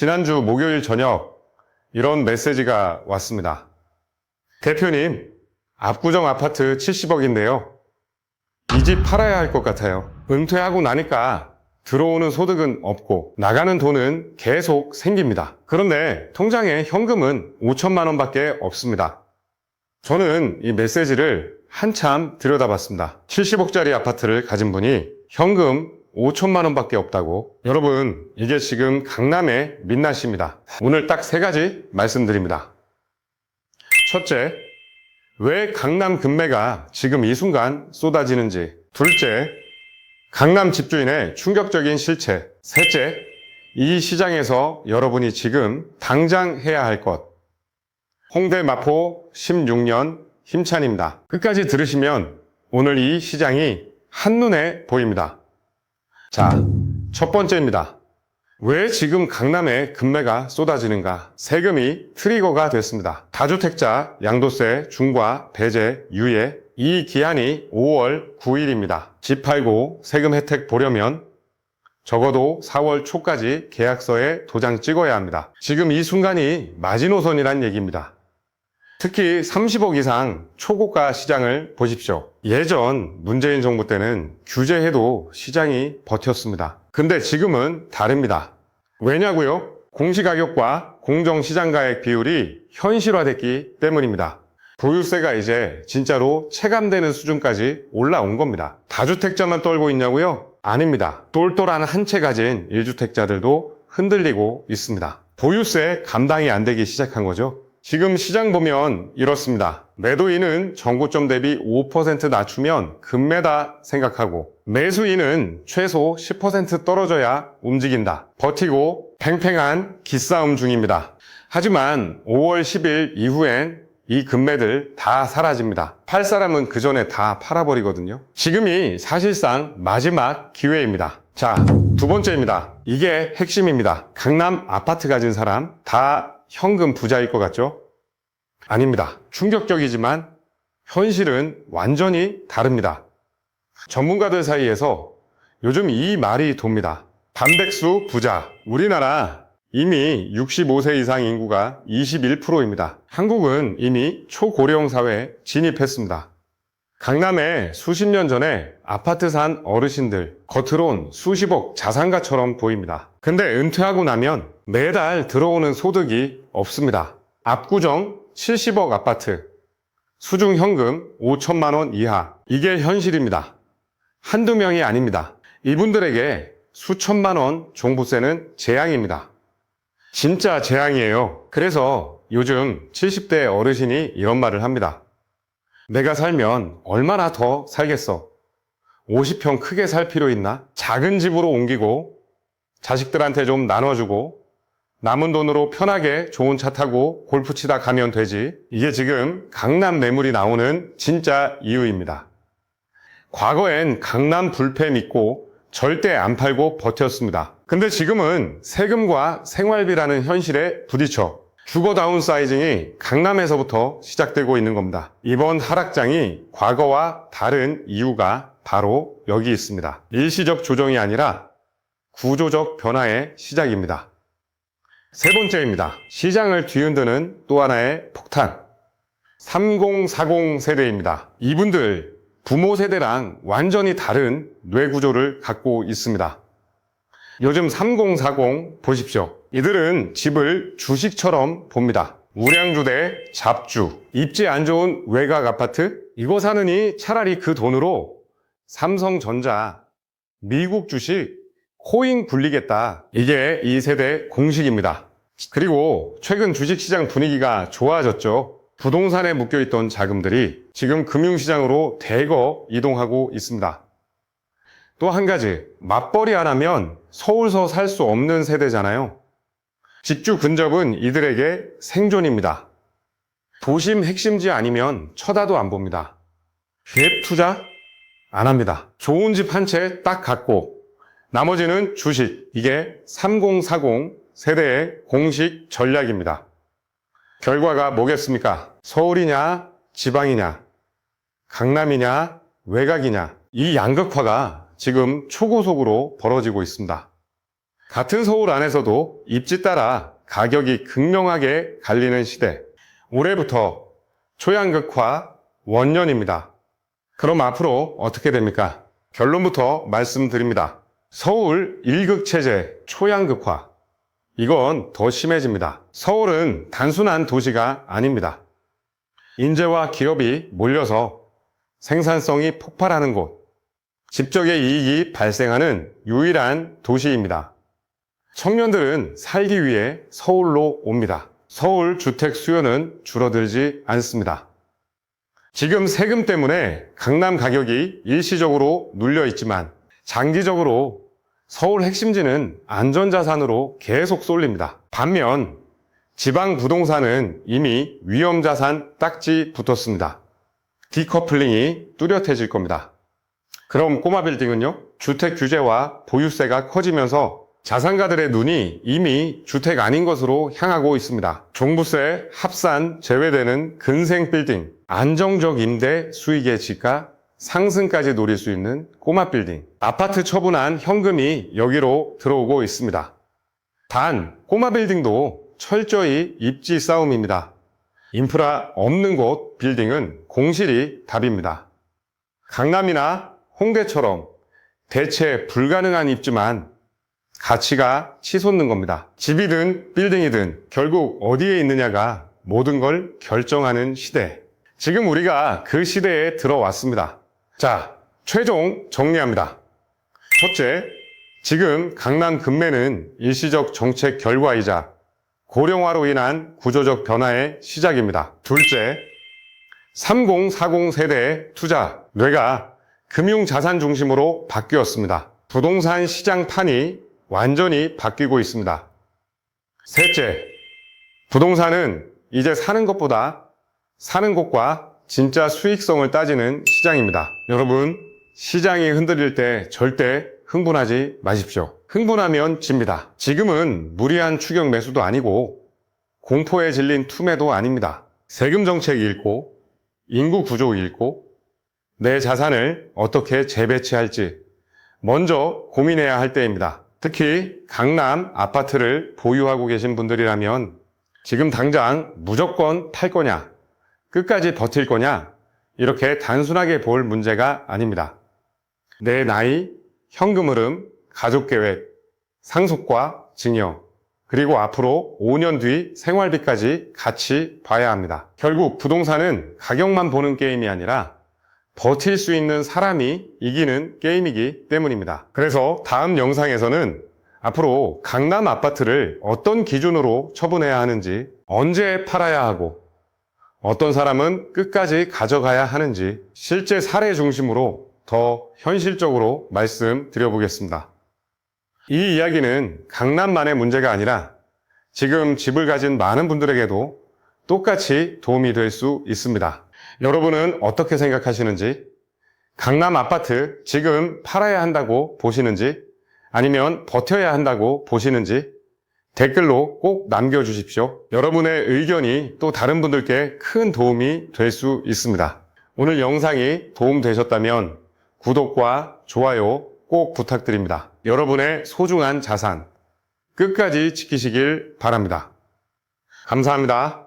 지난주 목요일 저녁 이런 메시지가 왔습니다. 대표님, 압구정 아파트 70억인데요. 이 집 팔아야 할 것 같아요. 은퇴하고 나니까 들어오는 소득은 없고 나가는 돈은 계속 생깁니다. 그런데 통장에 현금은 5천만 원밖에 없습니다. 저는 이 메시지를 한참 들여다봤습니다. 70억짜리 아파트를 가진 분이 현금 5천만 원밖에 없다고. 여러분, 이게 지금 강남의 민낯입니다. 오늘 딱 3가지 말씀드립니다. 첫째, 왜 강남 금매가 지금 이 순간 쏟아지는지. 둘째, 강남 집주인의 충격적인 실체. 셋째, 이 시장에서 여러분이 지금 당장 해야 할 것. 홍대 마포 16년 힘찬입니다. 끝까지 들으시면 오늘 이 시장이 한눈에 보입니다. 자, 첫 번째입니다. 왜 지금 강남에 금매가 쏟아지는가? 세금이 트리거가 됐습니다. 다주택자 양도세 중과 배제 유예 이 기한이 5월 9일입니다. 집 팔고 세금 혜택 보려면 적어도 4월 초까지 계약서에 도장 찍어야 합니다. 지금 이 순간이 마지노선이란 얘기입니다. 특히 30억 이상 초고가 시장을 보십시오. 예전 문재인 정부 때는 규제해도 시장이 버텼습니다. 근데 지금은 다릅니다. 왜냐고요? 공시가격과 공정시장가액 비율이 현실화됐기 때문입니다. 보유세가 이제 진짜로 체감되는 수준까지 올라온 겁니다. 다주택자만 떨고 있냐고요? 아닙니다. 똘똘한 한 채 가진 1주택자들도 흔들리고 있습니다. 보유세 감당이 안 되기 시작한 거죠. 지금 시장 보면 이렇습니다. 매도인은 전고점 대비 5% 낮추면 금매다 생각하고 매수인은 최소 10% 떨어져야 움직인다. 버티고 팽팽한 기싸움 중입니다. 하지만 5월 10일 이후엔 이 금매들 다 사라집니다. 팔 사람은 그 전에 다 팔아버리거든요. 지금이 사실상 마지막 기회입니다. 자, 두 번째입니다. 이게 핵심입니다. 강남 아파트 가진 사람 다 현금 부자일 것 같죠? 아닙니다. 충격적이지만 현실은 완전히 다릅니다. 전문가들 사이에서 요즘 이 말이 돕니다. 반백수 부자. 우리나라 이미 65세 이상 인구가 21%입니다. 한국은 이미 초고령 사회에 진입했습니다. 강남에 수십 년 전에 아파트 산 어르신들, 겉으론 수십억 자산가처럼 보입니다. 근데 은퇴하고 나면 매달 들어오는 소득이 없습니다. 압구정 70억 아파트, 수중 현금 5천만 원 이하. 이게 현실입니다. 한두 명이 아닙니다. 이분들에게 수천만 원 종부세는 재앙입니다. 진짜 재앙이에요. 그래서 요즘 70대 어르신이 이런 말을 합니다. 내가 살면 얼마나 더 살겠어? 50평 크게 살 필요 있나? 작은 집으로 옮기고 자식들한테 좀 나눠주고 남은 돈으로 편하게 좋은 차 타고 골프 치다 가면 되지. 이게 지금 강남 매물이 나오는 진짜 이유입니다. 과거엔 강남 불패 믿고 절대 안 팔고 버텼습니다. 근데 지금은 세금과 생활비라는 현실에 부딪혀 주거 다운사이징이 강남에서부터 시작되고 있는 겁니다. 이번 하락장이 과거와 다른 이유가 바로 여기 있습니다. 일시적 조정이 아니라 구조적 변화의 시작입니다. 세 번째입니다. 시장을 뒤흔드는 또 하나의 폭탄. 3040 세대입니다. 이분들 부모 세대랑 완전히 다른 뇌구조를 갖고 있습니다. 요즘 3040 보십시오. 이들은 집을 주식처럼 봅니다. 우량주대 잡주, 입지 안 좋은 외곽 아파트, 이거 사느니 차라리 그 돈으로 삼성전자, 미국 주식, 코인 굴리겠다. 이게 이 세대 공식입니다. 그리고 최근 주식시장 분위기가 좋아졌죠. 부동산에 묶여있던 자금들이 지금 금융시장으로 대거 이동하고 있습니다. 또 한 가지, 맞벌이 안 하면 서울서 살 수 없는 세대잖아요. 직주 근접은 이들에게 생존입니다. 도심 핵심지 아니면 쳐다도 안 봅니다. 갭 투자? 안 합니다. 좋은 집 한 채 딱 갖고 나머지는 주식. 이게 3040 세대의 공식 전략입니다. 결과가 뭐겠습니까? 서울이냐, 지방이냐, 강남이냐, 외곽이냐. 이 양극화가 지금 초고속으로 벌어지고 있습니다. 같은 서울 안에서도 입지 따라 가격이 극명하게 갈리는 시대. 올해부터 초양극화 원년입니다. 그럼 앞으로 어떻게 됩니까? 결론부터 말씀드립니다. 서울 1극 체제 초양극화. 이건 더 심해집니다. 서울은 단순한 도시가 아닙니다. 인재와 기업이 몰려서 생산성이 폭발하는 곳, 집적의 이익이 발생하는 유일한 도시입니다. 청년들은 살기 위해 서울로 옵니다. 서울 주택 수요는 줄어들지 않습니다. 지금 세금 때문에 강남 가격이 일시적으로 눌려 있지만 장기적으로 서울 핵심지는 안전자산으로 계속 쏠립니다. 반면 지방 부동산은 이미 위험자산 딱지 붙었습니다. 디커플링이 뚜렷해질 겁니다. 그럼 꼬마 빌딩은요? 주택 규제와 보유세가 커지면서 자산가들의 눈이 이미 주택 아닌 것으로 향하고 있습니다. 종부세 합산 제외되는 근생 빌딩, 안정적 임대 수익의 지가 상승까지 노릴 수 있는 꼬마 빌딩, 아파트 처분한 현금이 여기로 들어오고 있습니다. 단 꼬마 빌딩도 철저히 입지 싸움입니다. 인프라 없는 곳 빌딩은 공실이 답입니다. 강남이나 홍대처럼 대체 불가능한 입지만 가치가 치솟는 겁니다. 집이든 빌딩이든 결국 어디에 있느냐가 모든 걸 결정하는 시대. 지금 우리가 그 시대에 들어왔습니다. 자, 최종 정리합니다. 첫째, 지금 강남 급매는 일시적 정책 결과이자 고령화로 인한 구조적 변화의 시작입니다. 둘째, 3040 세대의 투자, 뇌가 금융자산 중심으로 바뀌었습니다. 부동산 시장 판이 완전히 바뀌고 있습니다. 셋째, 부동산은 이제 사는 것보다 사는 곳과 진짜 수익성을 따지는 시장입니다. 여러분, 시장이 흔들릴 때 절대 흥분하지 마십시오. 흥분하면 집니다. 지금은 무리한 추격 매수도 아니고 공포에 질린 투매도 아닙니다. 세금 정책 읽고 인구 구조 읽고 내 자산을 어떻게 재배치할지 먼저 고민해야 할 때입니다. 특히 강남 아파트를 보유하고 계신 분들이라면 지금 당장 무조건 팔 거냐, 끝까지 버틸 거냐, 이렇게 단순하게 볼 문제가 아닙니다. 내 나이, 현금 흐름, 가족 계획, 상속과 증여, 그리고 앞으로 5년 뒤 생활비까지 같이 봐야 합니다. 결국 부동산은 가격만 보는 게임이 아니라 버틸 수 있는 사람이 이기는 게임이기 때문입니다. 그래서 다음 영상에서는 앞으로 강남 아파트를 어떤 기준으로 처분해야 하는지, 언제 팔아야 하고 어떤 사람은 끝까지 가져가야 하는지 실제 사례 중심으로 더 현실적으로 말씀드려보겠습니다. 이 이야기는 강남만의 문제가 아니라 지금 집을 가진 많은 분들에게도 똑같이 도움이 될 수 있습니다. 여러분은 어떻게 생각하시는지, 강남 아파트 지금 팔아야 한다고 보시는지 아니면 버텨야 한다고 보시는지 댓글로 꼭 남겨주십시오. 여러분의 의견이 또 다른 분들께 큰 도움이 될 수 있습니다. 오늘 영상이 도움되셨다면 구독과 좋아요 꼭 부탁드립니다. 여러분의 소중한 자산 끝까지 지키시길 바랍니다. 감사합니다.